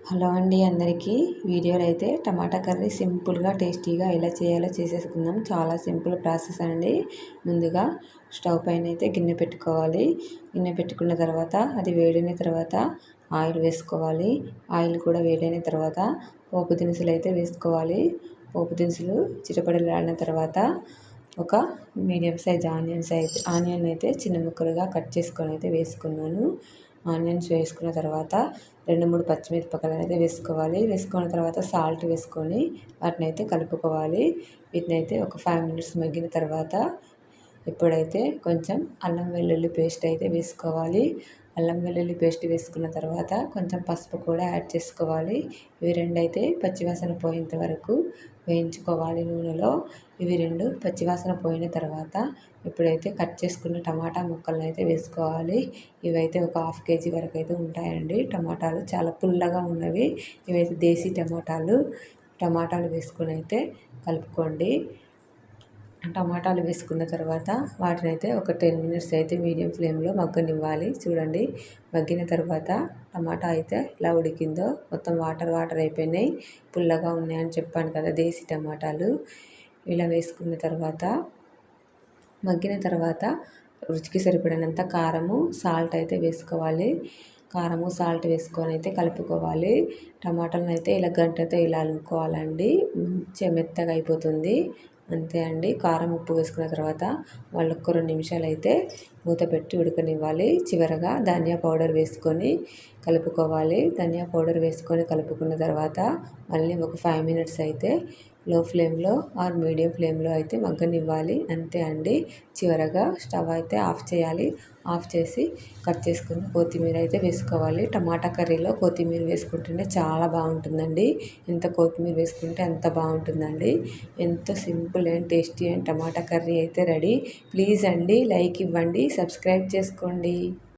Hello అండి అందరికీ. వీడియోలో అయితే టమాటా కర్రీ సింపుల్గా టేస్టీగా ఎలా చేయాలో చేసేసుకుందాం. చాలా సింపుల్ ప్రాసెస్ అండి. ముందుగా స్టవ్ పైన అయితే గిన్నె పెట్టుకోవాలి. గిన్నె పెట్టుకున్న తర్వాత అది వేడైన తర్వాత ఆయిల్ వేసుకోవాలి. ఆయిల్ కూడా వేడైన తర్వాత పోపు దినుసులు అయితే వేసుకోవాలి. పోపు దినుసులు చిటపటలాడిన తర్వాత ఒక మీడియం సైజ్ ఆనియన్ అయితే చిన్న ముక్కలుగా కట్ చేసుకొని అయితే వేసుకున్నాను. ఆనియన్స్ వేసుకున్న తర్వాత 2-3 పచ్చిమిరపకాయలు అయితే వేసుకోవాలి. వేసుకున్న తర్వాత సాల్ట్ వేసుకొని వాటిని అయితే కలుపుకోవాలి. వీటిని అయితే ఒక 5 మినిట్స్ మగ్గిన తర్వాత ఇప్పుడైతే కొంచెం అల్లం వెల్లుల్లి పేస్ట్ అయితే వేసుకోవాలి. అల్లం వెల్లుల్లి పేస్ట్ వేసుకున్న తర్వాత కొంచెం పసుపు కూడా యాడ్ చేసుకోవాలి. ఇవి రెండు అయితే పచ్చివాసన పోయేంత వరకు వేయించుకోవాలి నూనెలో. ఇవి రెండు పచ్చివాసన పోయిన తర్వాత ఇప్పుడైతే కట్ చేసుకున్న టమాటా ముక్కలను అయితే వేసుకోవాలి. ఇవైతే ఒక 1/2 కేజీ వరకు అయితే ఉంటాయండి. టమాటాలు చాలా పుల్లగా ఉన్నవి. ఇవైతే దేశీ టమాటాలు వేసుకొని అయితే కలుపుకోండి. టమాటాలు వేసుకున్న తర్వాత వాటిని అయితే ఒక 10 మినిట్స్ అయితే మీడియం ఫ్లేమ్లో మగ్గనివ్వాలి. చూడండి, మగ్గిన తర్వాత టమాటా అయితే ఎలా ఉడికిందో, మొత్తం వాటర్ అయిపోయినాయి. పుల్లగా ఉన్నాయని చెప్పాను కదా, దేశీ టమాటాలు. ఇలా వేసుకున్న తర్వాత మగ్గిన తర్వాత రుచికి సరిపడినంత కారము, సాల్ట్ అయితే వేసుకోవాలి. కారము సాల్ట్ వేసుకొని అయితే కలుపుకోవాలి. టమాటాలను అయితే ఇలా గంటతో ఇలా అనుకోవాలండి. మంచిగా మెత్తగా అయిపోతుంది. అంతే అండి. కారం ఉప్పు వేసుకున్న తర్వాత వాళ్ళొక్క 2 నిమిషాలు అయితే మూత పెట్టి ఉడకనివ్వాలి. చివరగా ధనియా పౌడర్ వేసుకొని కలుపుకోవాలి. ధనియా పౌడర్ వేసుకొని కలుపుకున్న తర్వాత మళ్ళీ ఒక 5 మినిట్స్ అయితే లో ఫ్లేమ్లో ఆర్ మీడియం ఫ్లేమ్లో అయితే మగ్గనివ్వాలి. అంతే అండి. చివరగా స్టవ్ అయితే ఆఫ్ చేయాలి. ఆఫ్ చేసి కట్ చేసుకుని కొత్తిమీర అయితే వేసుకోవాలి. టమాటా కర్రీలో కొత్తిమీర వేసుకుంటేనే చాలా బాగుంటుందండి. ఎంత కొత్తిమీర వేసుకుంటే అంత బాగుంటుందండి. ఎంతో simple and tasty and tomato curry అయితే రెడీ. ప్లీజ్ అండి లైక్ ఇవ్వండి, సబ్స్క్రైబ్ చేసుకోండి.